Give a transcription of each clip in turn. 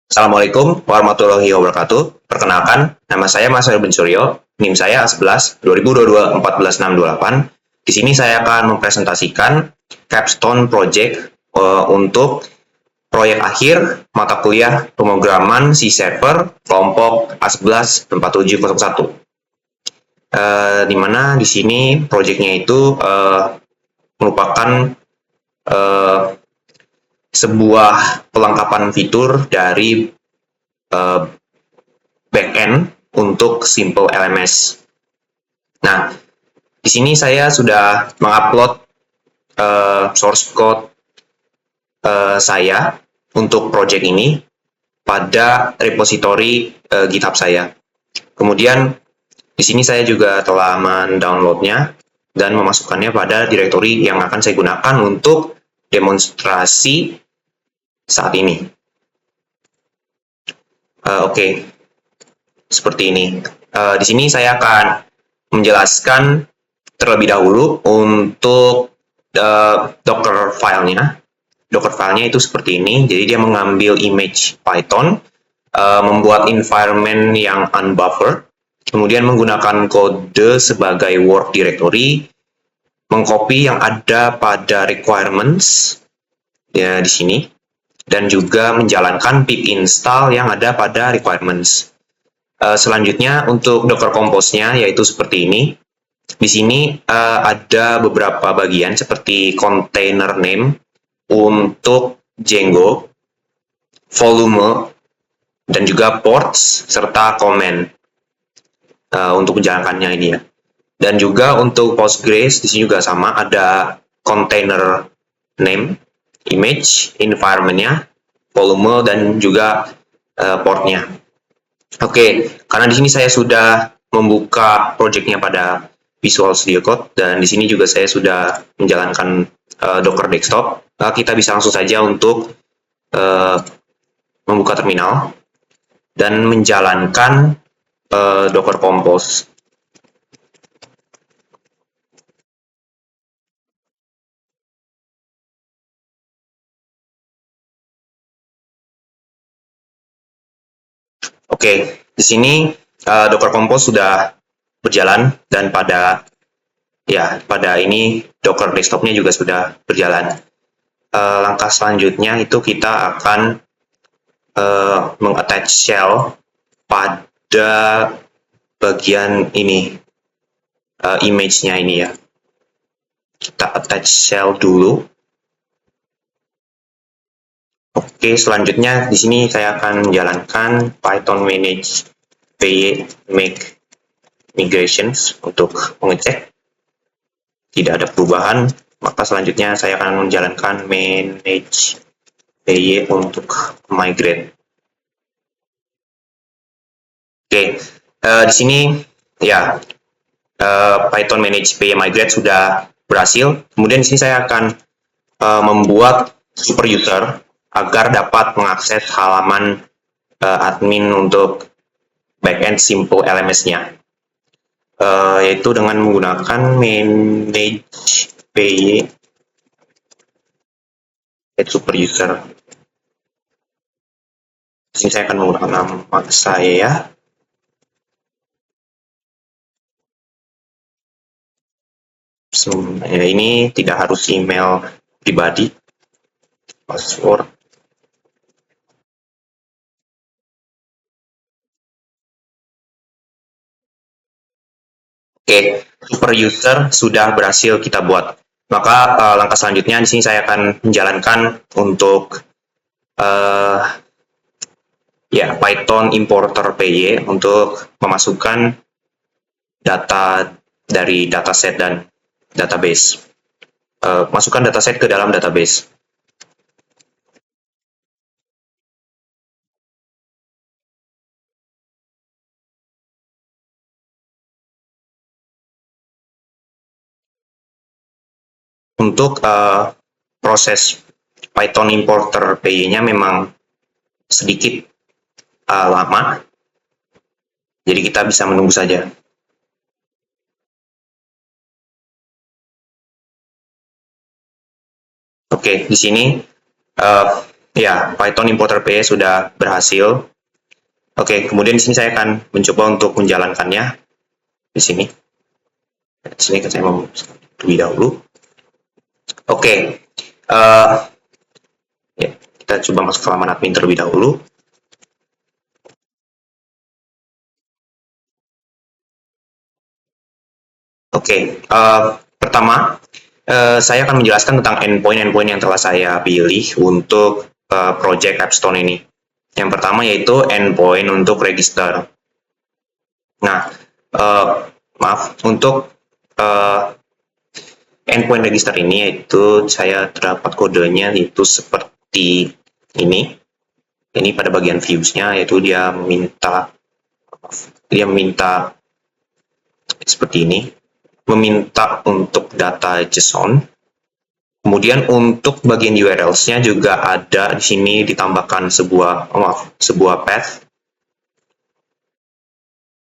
Assalamualaikum warahmatullahi wabarakatuh. Perkenalkan, nama saya Mas Erwin Suryo, NIM saya A11 2022 14628. Di sini saya akan mempresentasikan capstone project untuk proyek akhir mata kuliah pemrograman C Server kelompok A11 4701. Di mana di sini proyeknya itu merupakan eh, sebuah pelengkapan fitur dari backend untuk Simple LMS. Nah, di sini saya sudah mengupload source code saya untuk project ini pada repository GitHub saya. Kemudian di sini saya juga telah mendownloadnya dan memasukkannya pada directory yang akan saya gunakan untuk demonstrasi saat ini. Oke, seperti ini. Di sini saya akan menjelaskan terlebih dahulu untuk Docker filenya. Docker filenya itu seperti ini. Jadi dia mengambil image Python, membuat environment yang unbuffered, kemudian menggunakan kode sebagai work directory, mengcopy yang ada pada requirements ya di sini, dan juga menjalankan pip install yang ada pada requirements. Selanjutnya untuk Docker Compose-nya yaitu seperti ini. Di sini ada beberapa bagian seperti container name untuk Django, volume, dan juga ports serta comment untuk menjalankannya ini ya. Dan juga untuk Postgres di sini juga sama, ada container name, image, environment-nya, volume, dan juga portnya. Oke, karena di sini saya sudah membuka project-nya pada Visual Studio Code dan di sini juga saya sudah menjalankan Docker Desktop. Kita bisa langsung saja untuk membuka terminal dan menjalankan Docker Compose. Oke, di sini Docker Compose sudah berjalan dan pada ini Docker Desktop-nya juga sudah berjalan. Langkah selanjutnya itu kita akan mengattach shell pada bagian ini, image-nya ini ya. Kita attach shell dulu. Oke, selanjutnya di sini saya akan menjalankan Python manage py make migrations untuk mengecek tidak ada perubahan. Maka selanjutnya saya akan menjalankan manage py untuk migrate. Oke, di sini ya Python manage py migrate sudah berhasil. Kemudian di sini saya akan membuat super user agar dapat mengakses halaman admin untuk backend simple LMS-nya, yaitu dengan menggunakan manage py super user. Di sini saya akan menggunakan nama saya. Ini tidak harus email pribadi, password. Oke, super user sudah berhasil kita buat. Maka langkah selanjutnya di sini saya akan menjalankan untuk Python importer py untuk memasukkan data dari dataset dan database. Masukkan dataset ke dalam database. Untuk proses Python importer py-nya memang sedikit lama, jadi kita bisa menunggu saja. Oke, di sini Ya, Python importer P sudah berhasil. Oke, kemudian di sini saya akan mencoba untuk menjalankannya di sini. Di sini saya mau lebih dahulu. Oke, ya, kita coba masuk ke halaman admin terlebih dahulu. Oke, pertama saya akan menjelaskan tentang endpoint yang telah saya pilih untuk project Appstone ini. Yang pertama yaitu endpoint untuk register. Nah, maaf, untuk endpoint register ini yaitu saya terdapat kodenya yaitu seperti ini. Ini pada bagian views-nya yaitu dia meminta seperti ini, meminta untuk data JSON. Kemudian untuk bagian URLs-nya juga ada di sini ditambahkan sebuah path,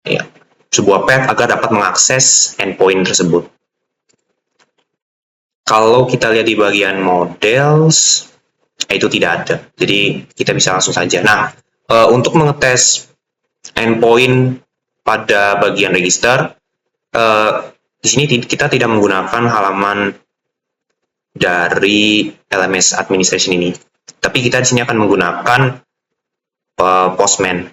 ya, sebuah path agar dapat mengakses endpoint tersebut. Kalau kita lihat di bagian models, itu tidak ada. Jadi kita bisa langsung saja. Nah, untuk mengetes endpoint pada bagian register, di sini kita tidak menggunakan halaman dari LMS administration ini, tapi kita di sini akan menggunakan Postman.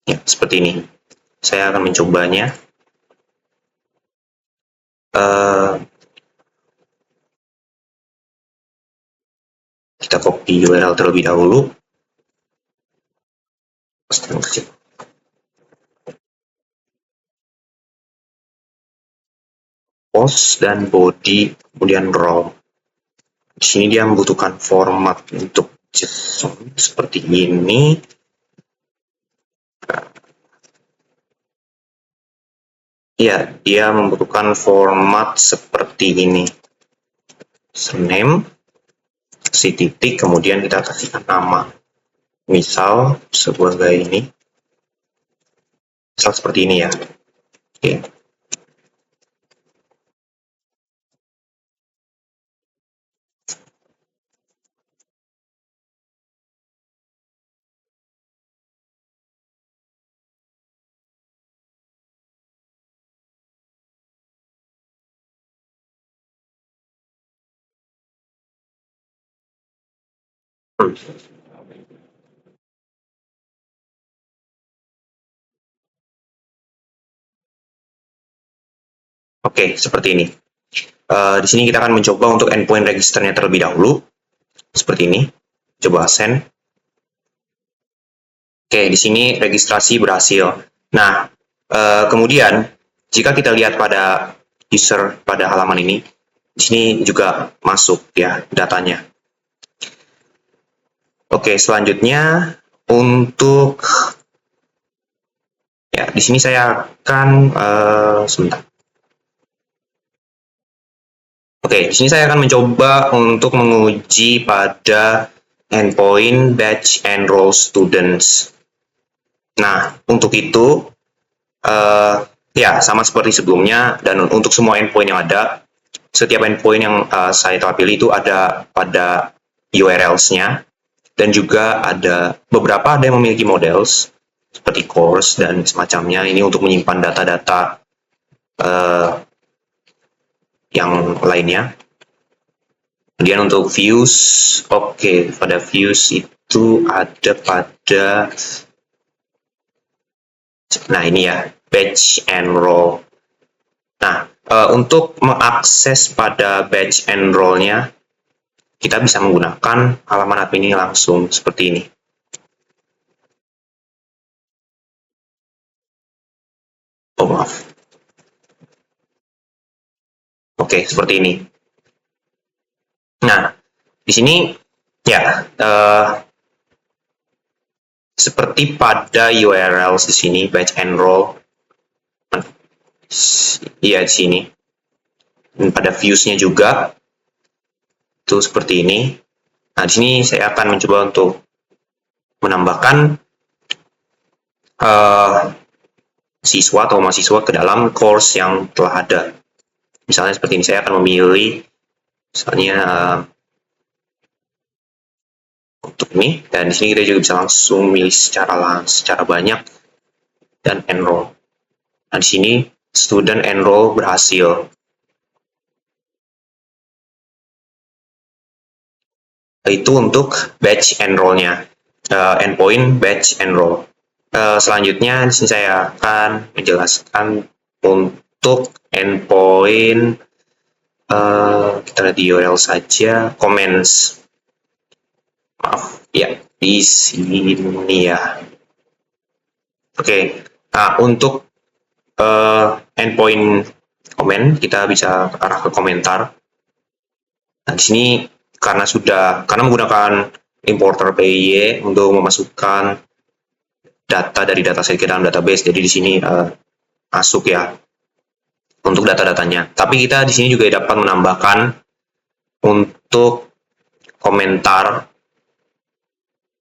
Ya, seperti ini. Saya akan mencobanya. Kita copy URL terlebih dahulu. Post dan body, kemudian raw. Di sini dia membutuhkan format untuk JSON seperti ini. Ya, dia membutuhkan format seperti ini. Surname, si titik, kemudian kita kasihkan nama. Misal sebagai ini. Misal seperti ini ya. Oke. Oke, seperti ini. Di sini kita akan mencoba untuk endpoint registernya terlebih dahulu. Seperti ini. Coba send. Oke, di sini registrasi berhasil. Nah, kemudian jika kita lihat pada user pada halaman ini, di sini juga masuk ya datanya. Oke, selanjutnya untuk ya di sini saya akan sebentar. Oke, di sini saya akan mencoba untuk menguji pada endpoint batch and roll students. Nah, untuk itu ya sama seperti sebelumnya, dan untuk semua endpoint yang ada, setiap endpoint yang saya telah pilih itu ada pada URLs-nya, dan juga ada beberapa ada yang memiliki models seperti course dan semacamnya. Ini untuk menyimpan data-data yang lainnya. Kemudian untuk views, oke, pada views itu ada pada, nah ini ya, batch and roll. Nah, untuk mengakses pada batch and roll-nya, kita bisa menggunakan halaman admin ini langsung seperti ini. Oh, maaf. Oke, seperti ini. Nah, di sini ya seperti pada URLs di sini batch and roll. Iya, di sini. Dan pada views-nya juga itu seperti ini. Nah, di sini saya akan mencoba untuk menambahkan siswa atau mahasiswa ke dalam course yang telah ada. Misalnya seperti ini, saya akan memilih misalnya untuk ini, dan di sini kita juga bisa langsung milih secara banyak dan enroll. Nah, di sini student enroll berhasil. Itu untuk batch enroll-nya, endpoint batch enroll. Selanjutnya di sini saya akan menjelaskan untuk endpoint, kita lihat di URL saja, comments. Maaf, ya di sini ya. Oke, nah untuk endpoint comment kita bisa arah ke komentar. Nah, di sini karena menggunakan importer PY untuk memasukkan data dari dataset ke dalam database, jadi di sini masuk ya untuk data-datanya. Tapi kita di sini juga dapat menambahkan untuk komentar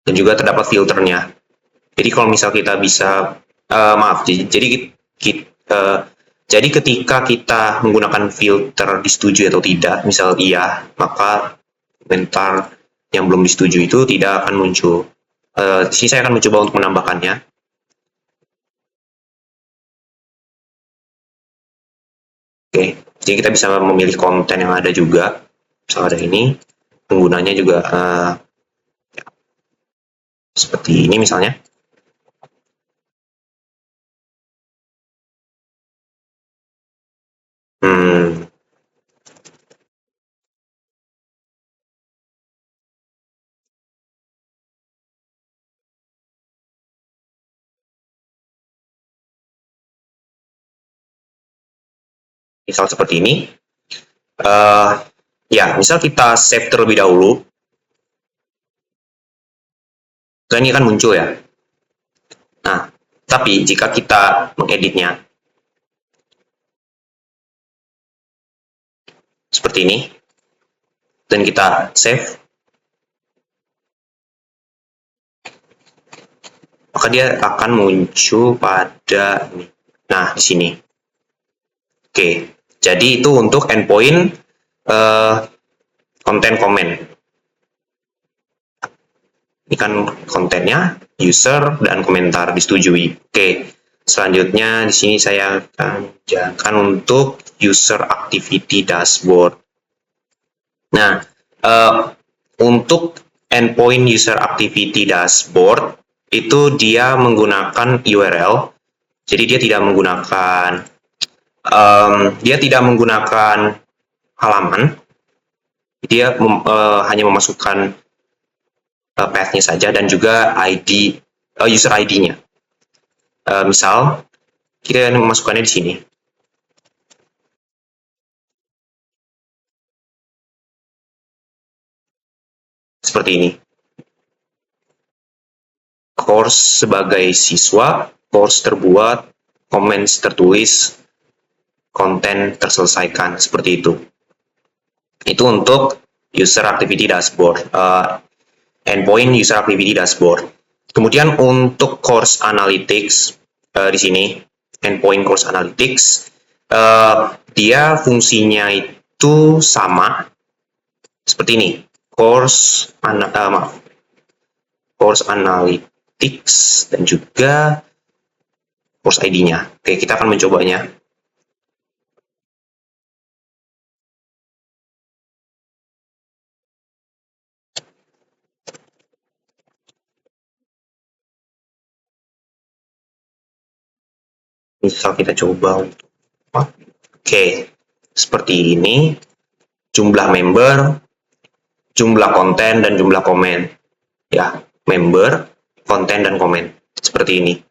dan juga terdapat filternya. Jadi kalau misal kita bisa jadi ketika kita menggunakan filter disetujui atau tidak, misal iya, maka komentar yang belum disetujui itu tidak akan muncul. Di sini saya akan mencoba untuk menambahkannya. Oke, jadi kita bisa memilih konten yang ada juga. Misal ada ini, penggunanya juga seperti ini misalnya. Misal seperti ini. Ya, misal kita save terlebih dahulu. Dan ini akan muncul ya. Nah, tapi jika kita mengeditnya seperti ini, dan kita save, maka dia akan muncul pada ini. Nah, di sini. Oke, jadi itu untuk endpoint konten comment. Ini kan kontennya, user, dan komentar disetujui. Oke, selanjutnya di sini saya akan jalankan untuk user activity dashboard. Nah, untuk endpoint user activity dashboard itu dia menggunakan URL, jadi dia tidak menggunakan halaman, dia hanya memasukkan path-nya saja dan juga ID user ID-nya. Misal kita memasukkannya di sini. Seperti ini. Course sebagai siswa, course terbuat, comments tertulis, konten terselesaikan, seperti itu. Itu untuk user activity dashboard, endpoint user activity dashboard. Kemudian untuk course analytics, di sini endpoint course analytics, dia fungsinya itu sama seperti ini. Course analytics dan juga course ID-nya. Oke, kita akan mencobanya. Misal kita coba untuk oke, seperti ini. Jumlah member, jumlah konten, dan jumlah komen. Ya, member, konten, dan komen. Seperti ini.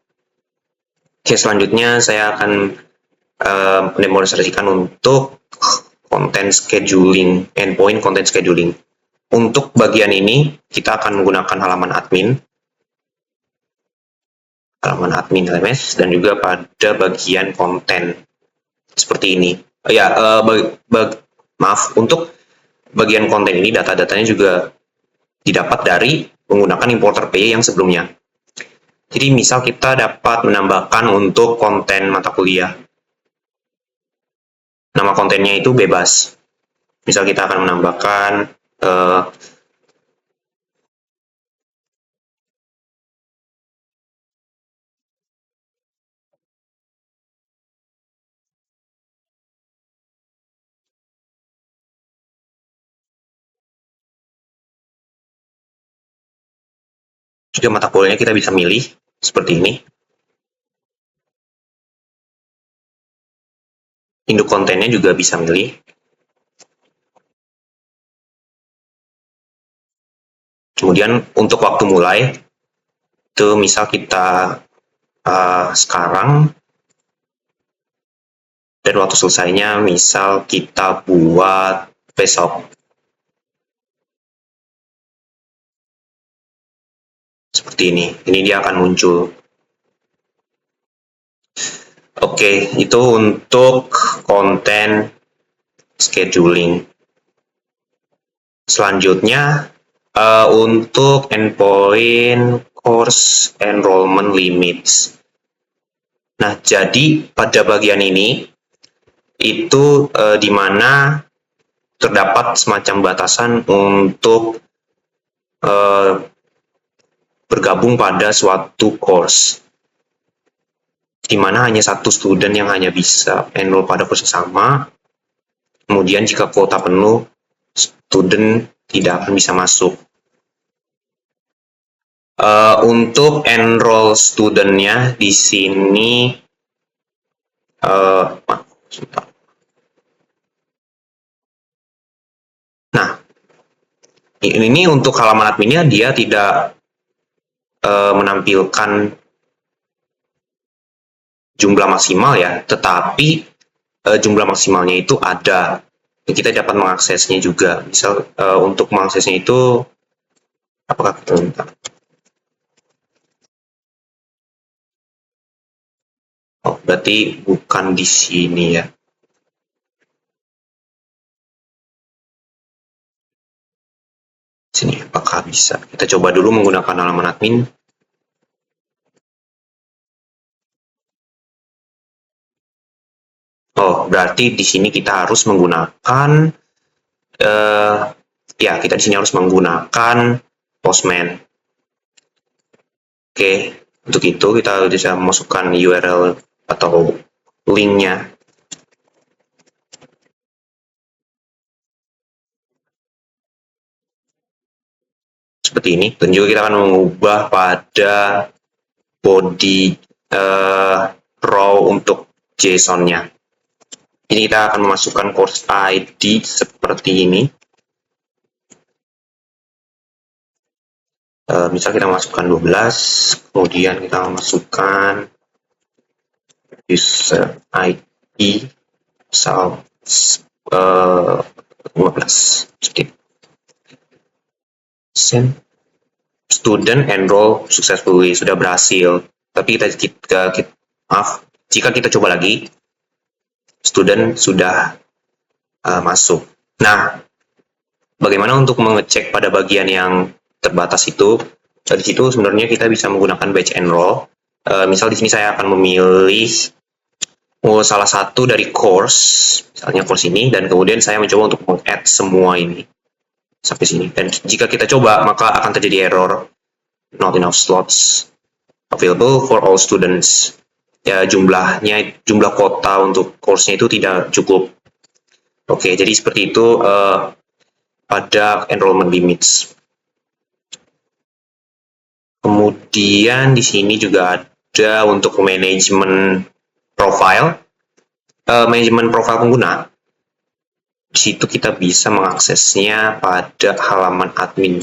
Oke, selanjutnya saya akan mendemonstrasikan untuk content scheduling, endpoint content scheduling. Untuk bagian ini, kita akan menggunakan halaman admin LMS, dan juga pada bagian konten. Seperti ini. Maaf, untuk bagian konten ini data-datanya juga didapat dari menggunakan importer PY yang sebelumnya. Jadi misal kita dapat menambahkan untuk konten mata kuliah. Nama kontennya itu bebas. Misal kita akan menambahkan juga mata kuliahnya kita bisa milih seperti ini. Induk kontennya juga bisa milih. Kemudian untuk waktu mulai, itu misal kita sekarang, dan waktu selesainya misal kita buat besok. Seperti ini dia akan muncul. Oke, itu untuk konten scheduling. Selanjutnya, untuk endpoint course enrollment limits. Nah, jadi pada bagian ini, itu di mana terdapat semacam batasan untuk bergabung pada suatu course, di mana hanya satu student yang hanya bisa enroll pada course yang sama. Kemudian jika kuota penuh, student tidak akan bisa masuk. Untuk enroll studentnya di sini, nah ini untuk halaman adminnya dia tidak menampilkan jumlah maksimal ya, tetapi jumlah maksimalnya itu ada. Kita dapat mengaksesnya juga. Misal untuk mengaksesnya itu, apakah kita minta? Oh, berarti bukan di sini ya. Sini, apakah bisa? Kita coba dulu menggunakan halaman admin. Oh, berarti di sini kita harus menggunakan ya, kita di sini harus menggunakan Postman. Oke, untuk itu kita bisa masukkan URL atau linknya. Seperti ini, dan juga kita akan mengubah pada body row untuk JSON-nya. Ini kita akan memasukkan course ID seperti ini. Misal kita masukkan 12, kemudian kita masukkan user ID misal 15. Seperti send. Student enroll successfully, sudah berhasil. Tapi maaf, jika kita coba lagi, student sudah masuk. Nah, bagaimana untuk mengecek pada bagian yang terbatas itu? Di situ sebenarnya kita bisa menggunakan batch enroll. Misal di sini saya akan memilih salah satu dari course, misalnya course ini, dan kemudian saya mencoba untuk meng-add semua ini sampai sini. Dan jika kita coba, maka akan terjadi error. Not enough slots available for all students. Ya, jumlah kuota untuk course-nya itu tidak cukup. Oke, jadi seperti itu pada enrollment limits. Kemudian di sini juga ada untuk manajemen profile. Manajemen profile pengguna. Di situ kita bisa mengaksesnya pada halaman admin.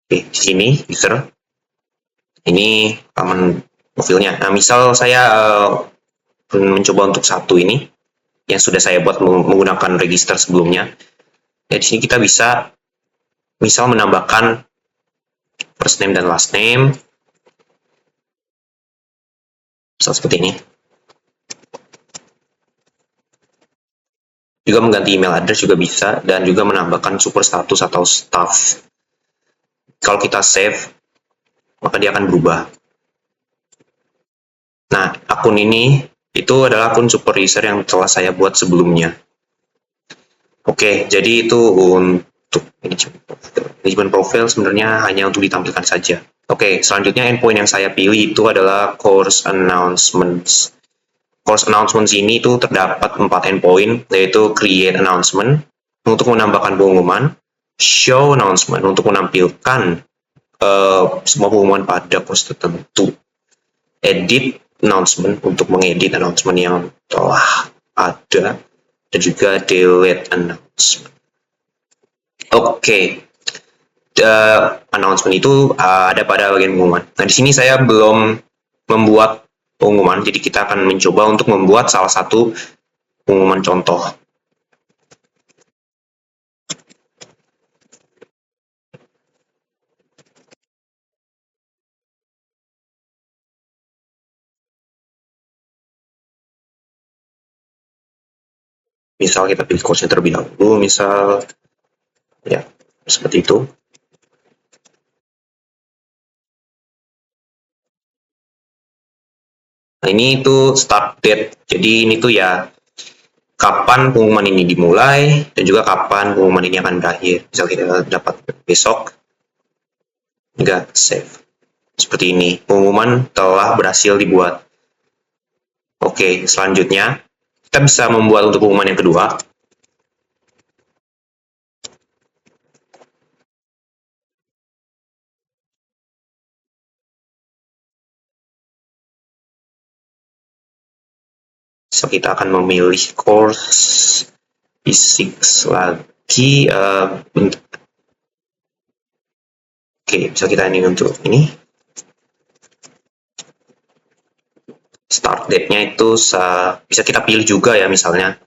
Oke, di sini user. Ini halaman profilnya. Nah, misal saya mencoba untuk satu ini yang sudah saya buat menggunakan register sebelumnya. Nah, di sini kita bisa misal menambahkan first name dan last name. Misal seperti ini. Juga mengganti email address juga bisa, dan juga menambahkan super status atau staff. kalau kita save, maka dia akan berubah. Nah, akun ini itu adalah akun super user yang telah saya buat sebelumnya. Oke, jadi itu untuk management profile sebenarnya hanya untuk ditampilkan saja. Oke, selanjutnya endpoint yang saya pilih itu adalah course announcements. Course announcements ini itu terdapat 4 endpoint, yaitu create announcement untuk menambahkan pengumuman, show announcement untuk menampilkan semua pengumuman pada course tertentu, edit announcement untuk mengedit announcement yang telah ada, dan juga delete announcement. Oke, announcement itu ada pada bagian pengumuman. Nah, di sini saya belum membuat pengumuman, jadi kita akan mencoba untuk membuat salah satu pengumuman contoh. Misal kita pilih course-nya terlebih dahulu, misal ya seperti itu. Nah, ini tuh start date. Jadi ini tuh ya kapan pengumuman ini dimulai dan juga kapan pengumuman ini akan berakhir. Misal kita dapat besok, enggak save. Seperti ini, pengumuman telah berhasil dibuat. Oke, selanjutnya kita bisa membuat untuk pengumuman yang kedua. So, kita akan memilih course physics lagi. Oke, bisa kita ini untuk ini. Start date-nya itu bisa kita pilih juga ya, misalnya.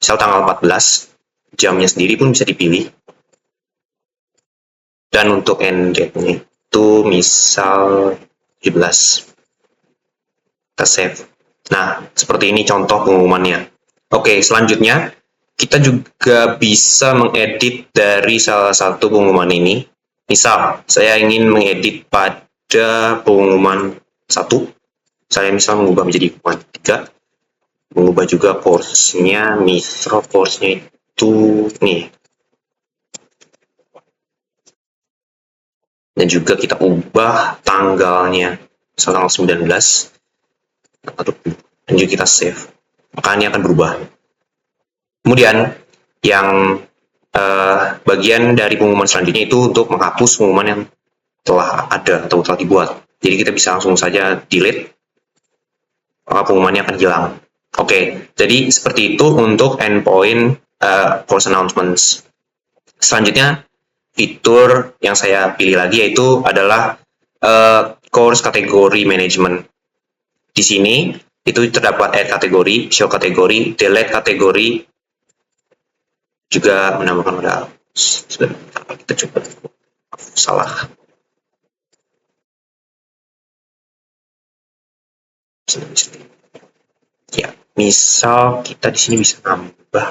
Misal tanggal 14, jamnya sendiri pun bisa dipilih. Dan untuk end date-nya itu misal 17. Kita save. Nah, seperti ini contoh pengumumannya. Oke, selanjutnya kita juga bisa mengedit dari salah satu pengumuman ini. Misal, saya ingin mengedit pada pengumuman 1. Saya misal mengubah menjadi pengumuman 3. Mengubah juga course-nya, misal course-nya itu nih. Dan juga kita ubah tanggalnya, misal tanggal 19. Dan juga kita save. Maka ini akan berubah. Kemudian, yang bagian dari pengumuman selanjutnya itu untuk menghapus pengumuman yang telah ada atau telah dibuat. Jadi kita bisa langsung saja delete, maka pengumumannya akan hilang. Oke, jadi seperti itu untuk endpoint course announcements. Selanjutnya, fitur yang saya pilih lagi yaitu adalah course kategori management. Di sini itu terdapat add kategori, show kategori, delete kategori, juga menambahkan modal. Kita coba. Salah. Ya, misal kita di sini bisa nambah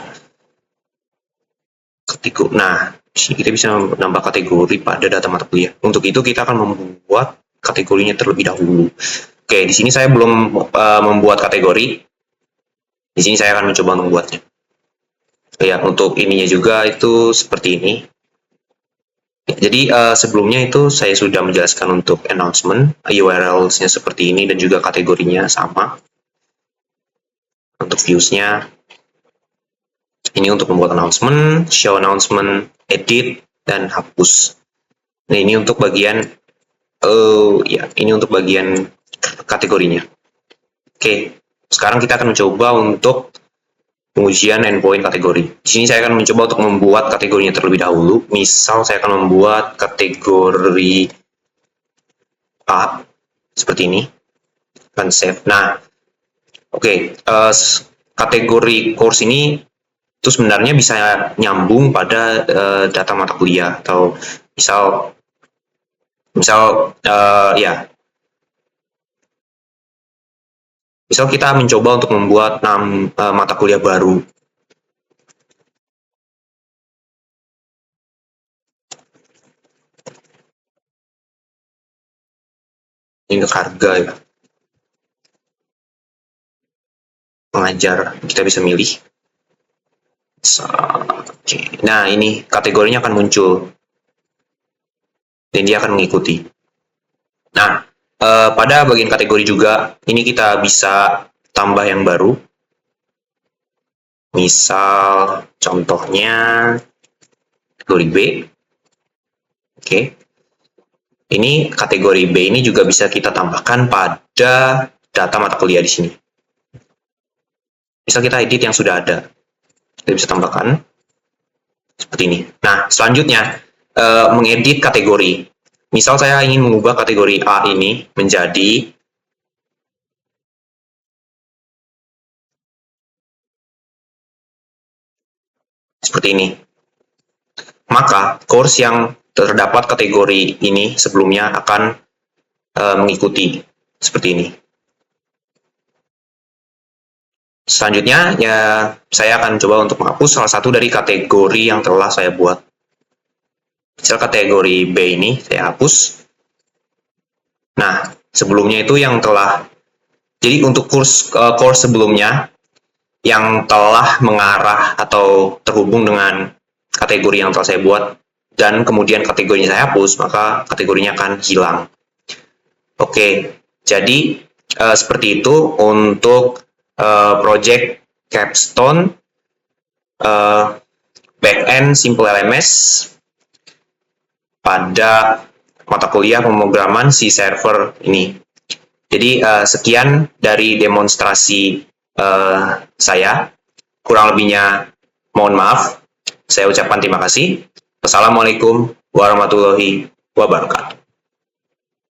kategori. Nah, di sini kita bisa menambah kategori pada data mata kuliah. Untuk itu kita akan membuat kategorinya terlebih dahulu. Oke, di sini saya belum membuat kategori. Di sini saya akan mencoba membuatnya. Ya, untuk ininya juga itu seperti ini. Jadi sebelumnya itu saya sudah menjelaskan untuk announcement, URL-nya seperti ini dan juga kategorinya sama. Untuk views-nya, ini untuk membuat announcement, show announcement, edit, dan hapus. Nah, ini untuk bagian, ini untuk bagian kategorinya. Oke, sekarang kita akan mencoba untuk pengujian endpoint kategori. Di sini saya akan mencoba untuk membuat kategorinya terlebih dahulu. Misal saya akan membuat kategori A seperti ini, dan save. Nah, oke, kategori course ini itu sebenarnya bisa nyambung pada data mata kuliah atau misal ya, misal kita mencoba untuk membuat mata kuliah baru. Ini untuk harga ya. Pengajar, kita bisa milih. Oke. Nah, ini kategorinya akan muncul. Dan dia akan mengikuti. Nah, pada bagian kategori juga, ini kita bisa tambah yang baru. Misal, contohnya, kategori B. Oke. Ini kategori B ini juga bisa kita tambahkan pada data mata kuliah di sini. Bisa kita edit yang sudah ada. Kita bisa tambahkan seperti ini. Nah, selanjutnya mengedit kategori. Misal saya ingin mengubah kategori A ini menjadi seperti ini. Maka course yang terdapat kategori ini sebelumnya akan mengikuti seperti ini. Selanjutnya, ya saya akan coba untuk menghapus salah satu dari kategori yang telah saya buat. Misal kategori B ini saya hapus. Nah, sebelumnya itu yang telah, jadi untuk course sebelumnya yang telah mengarah atau terhubung dengan kategori yang telah saya buat dan kemudian kategorinya saya hapus, maka kategorinya akan hilang. Oke, jadi seperti itu untuk project capstone backend simple LMS pada mata kuliah pemrograman C server ini. Jadi sekian dari demonstrasi saya. Kurang lebihnya mohon maaf. Saya ucapkan terima kasih. Wassalamualaikum warahmatullahi wabarakatuh.